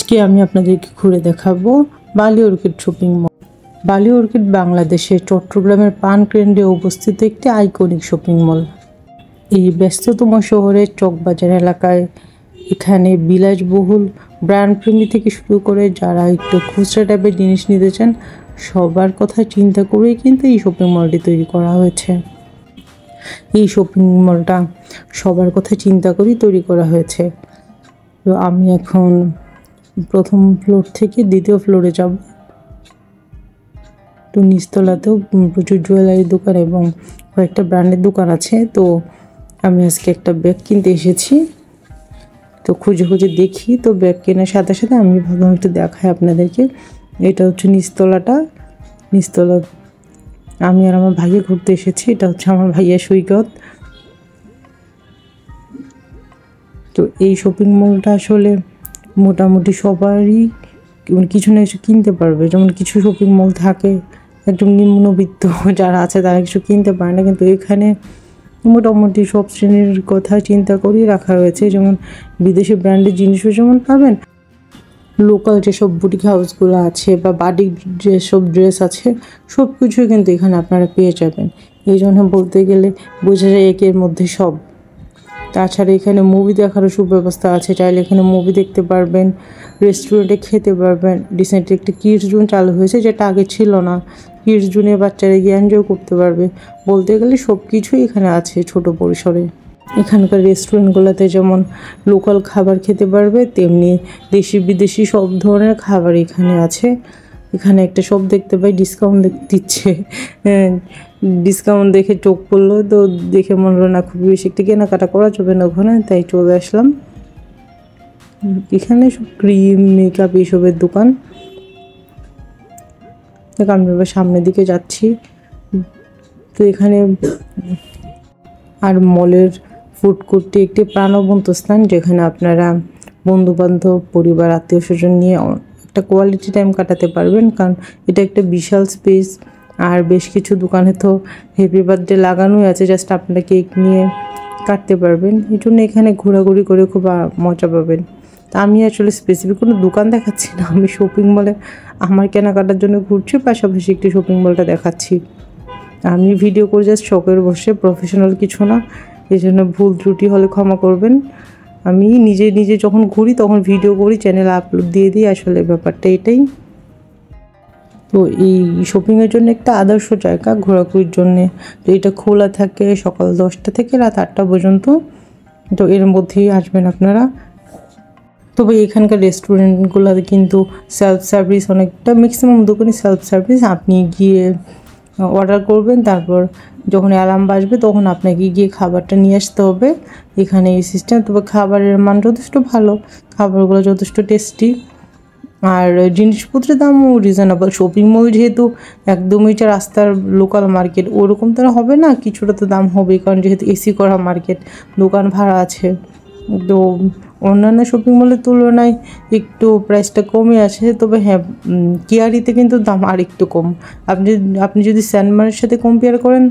আজকে আমি আপনাদেরকে ঘুরে দেখাবো বালি অর্কিড শপিং মল। বালি অর্কিড বাংলাদেশের চট্টগ্রামের প্রাণকেন্দ্রে অবস্থিত একটি আইকনিক শপিং মল। এই ব্যস্ততম শহরের চকবাজার এলাকায় এখানে বিলাসবহুল ব্র্যান্ড প্রেমী থেকে শুরু করে যারা একটু খুচরা টাইপের জিনিস নিতে চান সবার কথা চিন্তা করেই কিন্তু এই শপিং মলটি তৈরি করা হয়েছে। এই শপিং মলটা সবার কথা চিন্তা করেই তৈরি করা হয়েছে। তো আমি এখন প্রথম ফ্লোর থেকে দ্বিতীয় ফ্লোরে যাব। তো নিচতলাতেও প্রচুর জুয়েলারি দোকান এবং কয়েকটা ব্র্যান্ডের দোকান আছে। তো আমি আজকে একটা ব্যাগ কিনতে এসেছি, তো খুঁজে খুঁজে দেখি। তো ব্যাগ কেনার সাথে সাথে আমি ভাবলাম একটু দেখাই আপনাদেরকে। এটা হচ্ছে নিচতলাটা। নিচতলা আমি আর আমার ভাইয়া ঘুরতে এসেছি। এটা হচ্ছে আমার ভাইয়া সৈকত। তো এই শপিং মলটা আসলে মোটামুটি সবারই কিছু না কিছু কিনতে পারবে। যেমন কিছু শপিং মল থাকে একদম নিম্নবিত্ত যারা আছে তারা কিছু কিনতে পারে না, কিন্তু এখানে মোটামুটি সব শ্রেণীর কথা চিন্তা করেই রাখা হয়েছে। যেমন বিদেশি ব্র্যান্ডের জিনিসও যেমন পাবেন, লোকাল যেসব বুটিক হাউসগুলো আছে বা বাটিক যেসব ড্রেস আছে সব কিছুই কিন্তু এখানে আপনারা পেয়ে যাবেন। এই জন্য বলতে গেলে বোঝা যায় একের মধ্যে সব। তাছাড়া এখানে মুভি দেখারও সুব্যবস্থা আছে, চাইলে এখানে মুভি দেখতে পারবেন, রেস্টুরেন্টে খেতে পারবেন। রিসেন্টলি একটা কিডস জোন চালু হয়েছে, যেটা আগে ছিল না। কিডস জোনে বাচ্চারা গিয়ে এনজয় করতে পারবে। বলতে গেলে সব কিছুই এখানে আছে ছোট পরিসরে। এখানকার রেস্টুরেন্টগুলোতে যেমন লোকাল খাবার খেতে পারবে, তেমনি দেশি বিদেশি সব ধরনের খাবার এখানে আছে। এখানে একটা শপ দেখতে পাই ডিসকাউন্ট দিচ্ছে। ডিসকাউন্ট দেখে চোখ পড়লো, তো দেখে মনে হলো না খুব বেশি একটা কেনাকাটা করা যাবে না ওখানে, তাই চলে আসলাম। এখানে সব ক্রিম মেকআপ এইসবের দোকান। আমি এবার সামনের দিকে যাচ্ছি। তো এখানে আর মলের ফুড কোর্টটি একটি প্রাণবন্ত স্থান, যেখানে আপনারা বন্ধুবান্ধব পরিবার আত্মীয় স্বজন নিয়ে একটা কোয়ালিটি টাইম কাটাতে পারবেন, কারণ এটা একটা বিশাল স্পেস। আর বেশ কিছু দোকানে তো হ্যাপি বার্থডে লাগানোই আছে, জাস্ট আপনারা কেক নিয়ে কাটতে পারবেন। এই জন্য এখানে ঘোরাঘুরি করে খুব মজা পাবেন। তা আমি আসলে স্পেসিফিক কোনো দোকান দেখাচ্ছি না, আমি শপিং মলে আমার কেনাকাটার জন্য ঘুরছি, পাশাপাশি একটি শপিং মলটা দেখাচ্ছি। আমি ভিডিও করে জাস্ট শখের বসে, প্রফেশনাল কিছু না। এই জন্য ভুল ত্রুটি হলে ক্ষমা করবেন। আমি নিজে নিজে যখন ঘুরি তখন ভিডিও করি, চ্যানেলে আপলোড দিয়ে দিই। আসলে ব্যাপারটা এটাই। তো এই শপিংয়ের জন্য একটা আদর্শ জায়গা ঘোরাঘুরির জন্যে। তো এটা খোলা থাকে সকাল 10টা থেকে রাত 8টা পর্যন্ত। তো এর মধ্যেই আসবেন আপনারা। তবে এখানকার রেস্টুরেন্টগুলোতে কিন্তু সেলফ সার্ভিস অনেকটা, ম্যাক্সিমাম দোকানে সেলফ সার্ভিস। আপনি গিয়ে অর্ডার করবেন, তারপর যখন অ্যালার্ম বাজবে তখন আপনাকে গিয়ে খাবারটা নিয়ে আসতে হবে। এখানে এই সিস্টেম। তবে খাবারের মান যথেষ্ট ভালো, খাবারগুলো যথেষ্ট টেস্টি, আর জিনিসপত্রের দামও রিজনেবল। শপিং মল যেহেতু একদমই যে রাস্তার লোকাল মার্কেট ওরকম তো হবে না, কিছুটা তো দাম হবেই, কারণ যেহেতু এসি করা মার্কেট, দোকান ভাড়া আছে। তো অন্যান্য শপিং মলের তুলনায় একটু প্রাইসটা কমে আছে। তবে হ্যাঁ, কিয়ারিতে কিন্তু দাম আর একটু কম। আপনি যদি স্যানমারের সাথে কম্পেয়ার করেন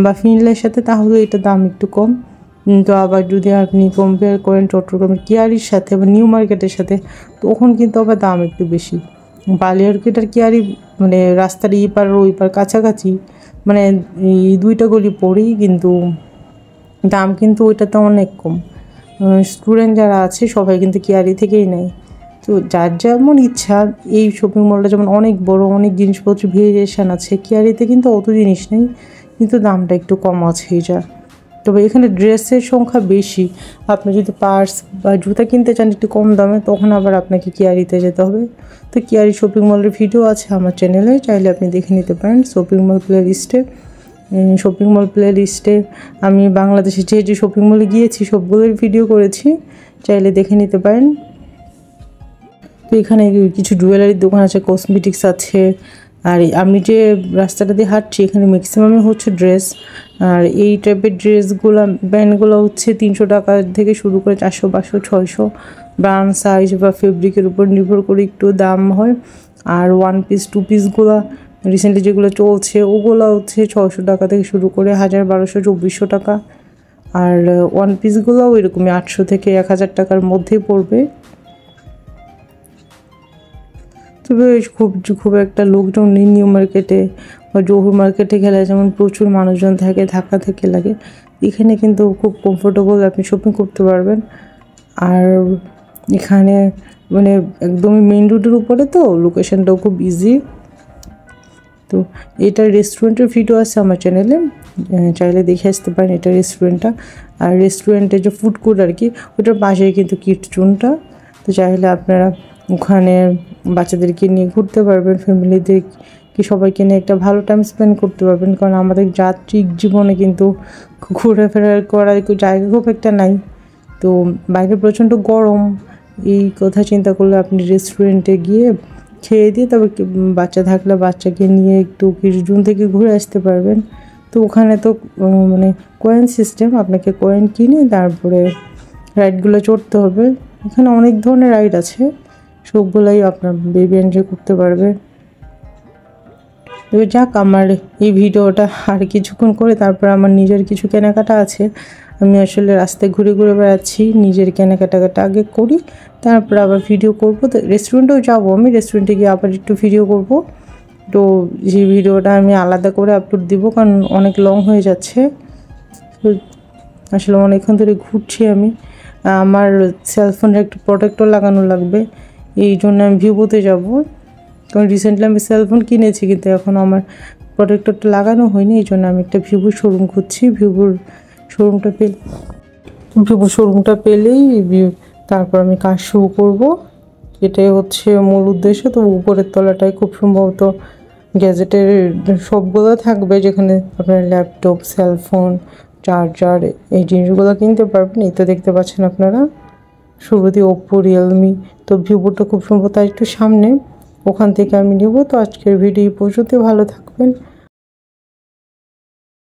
বা ফিনল্যান্ডের সাথে, তাহলে এটা দাম একটু কম। তো আবার যদি আপনি কম্পেয়ার করেন চট্টগ্রামের কিয়ারির সাথে বা নিউ মার্কেটের সাথে, তখন কিন্তু আবার দাম একটু বেশি। বালি অর্কিড আর কিয়ারি মানে রাস্তার এই পার ওই পার কাছাকাছি, মানে এই দুইটা গলি পড়েই, কিন্তু দাম কিন্তু ওইটাতে অনেক কম। স্টুডেন্ট যারা আছে সবাই কিন্তু কিয়ারি থেকেই নেয়। তো যার যেমন ইচ্ছা। এই শপিং মলটা যেমন অনেক বড়, অনেক জিনিসপত্র ভেরিয়েশান আছে। কিয়ারিতে কিন্তু অত জিনিস নেই, কিন্তু দামটা একটু কম আছে যা। তবে এখানে ড্রেসের সংখ্যা বেশি। আপনি যদি পার্স বা জুতা কিনতে চান একটু কম দামে, তখন আবার আপনাকে কিয়ারিতে যেতে হবে। তো কিয়ারি শপিং মলের ভিডিও আছে আমার চ্যানেলে, চাইলে আপনি দেখে নিতে পারেন। শপিং মল প্লে লিস্টে আমি বাংলাদেশে যে যে শপিং মলে গিয়েছি সবগুলোর ভিডিও করেছি, চাইলে দেখে নিতে পারেন। তো এখানে কিছু জুয়েলারির দোকান আছে, কসমেটিক্স আছে। আর আমি যে রাস্তাটা দিয়ে হাঁটছি এখানে ম্যাক্সিমামই হচ্ছে ড্রেস। আর এই টাইপের ড্রেসগুলো ব্র্যান্ডগুলো হচ্ছে 300 টাকা থেকে শুরু করে 400, 500, 600। ব্র্যান্ড সাইজ বা ফেব্রিকের উপর নির্ভর করে একটু দাম হয়। আর 1 পিস 2 পিসগুলো রিসেন্টলি যেগুলো চলছে ওগুলো হচ্ছে 600 টাকা থেকে শুরু করে 1000, 1200, 2400 টাকা। আর 1 পিসগুলোও এরকমই 800 থেকে 1000 টাকার মধ্যেই পড়বে। তবে খুব একটা লোকজন নেই নিউ মার্কেটে বা জহুর মার্কেটে গেলে যেমন প্রচুর মানুষজন থাকে, ধাক্কা থেকে লাগে। এখানে কিন্তু খুব কমফোর্টেবল আপনি শপিং করতে পারবেন। আর এখানে মানে একদমই মেইন রোডের উপরে, তো লোকেশনটাও খুব ইজি। তো এটা রেস্টুরেন্টের ভিডিও আছে আমার চ্যানেলে, চাইলে দেখে আসতে পারেন এটা রেস্টুরেন্টটা। আর রেস্টুরেন্টের যে ফুড কোর্ট আর কি, ওটার পাশেই কিন্তু কিডস জোনটা। তো চাইলে আপনারা ওখানে বাচ্চাদেরকে নিয়ে ঘুরতে পারবেন, ফ্যামিলিদের কি সবাইকে নিয়ে একটা ভালো টাইম স্পেন্ড করতে পারবেন। কারণ আমাদের যাত্রিক জীবনে কিন্তু ঘোরাফেরা করার জায়গা খুব একটা নাই। তো বাইরে প্রচণ্ড গরম, এই কথা চিন্তা করলে আপনি রেস্টুরেন্টে গিয়ে খেয়ে দিয়ে তবে বাচ্চা থাকলে বাচ্চাকে নিয়ে একটু কিডস জোন থেকে ঘুরে আসতে পারবেন। তো ওখানে তো মানে কয়েন সিস্টেম, আপনাকে কয়েন কিনে তারপরে রাইডগুলো চড়তে হবে। এখানে অনেক ধরনের রাইড আছে, সবগুলাই আপনার বেবি এনজয় করতে পারবে। তবে যাক, আমার এই ভিডিওটা আর কিছুক্ষণ করে তারপর আমার নিজের কিছু কেনাকাটা আছে। আমি আসলে রাস্তায় ঘুরে ঘুরে বেড়াচ্ছি, নিজের কেনাকাটাটা আগে করি, তারপর আবার ভিডিও করব। তো রেস্টুরেন্টেও যাবো, আমি রেস্টুরেন্টে গিয়ে আবার একটু ভিডিও করব। তো সেই ভিডিওটা আমি আলাদা করে আপলোড দিব, কারণ অনেক লং হয়ে যাচ্ছে। তো আসলে অনেকক্ষণ ধরে ঘুরছি আমি। আমার সেলফোনের একটা প্রোটেক্টর লাগানো লাগবে, এই জন্য আমি ভিভোতে যাব। কারণ রিসেন্টলি আমি সেলফোন কিনেছি, কিন্তু এখন আমার প্রোটেক্টরটা লাগানো হয়নি, এই জন্য আমি একটা ভিভোর শোরুম খুঁজছি। ভিভোর শোরুমটা পেলেই তারপর আমি কাজ শুরু করব। এটাই হচ্ছে মূল উদ্দেশ্য। তো উপরের তলাটায় খুব সম্ভবত গ্যাজেটের সবগুলো থাকবে, যেখানে আপনার ল্যাপটপ, সেলফোন, চার্জার, এই জিনিসগুলো কিনতে পারবেন। এই তো দেখতে পাচ্ছেন আপনারা শুরুতে ওপ্পো, রিয়েলমি। তো ভিভোটা খুব সম্ভবত একটু সামনে, ওখান থেকে আমি নেব। তো আজকের ভিডিও পর্যন্ত, ভালো থাকবেন।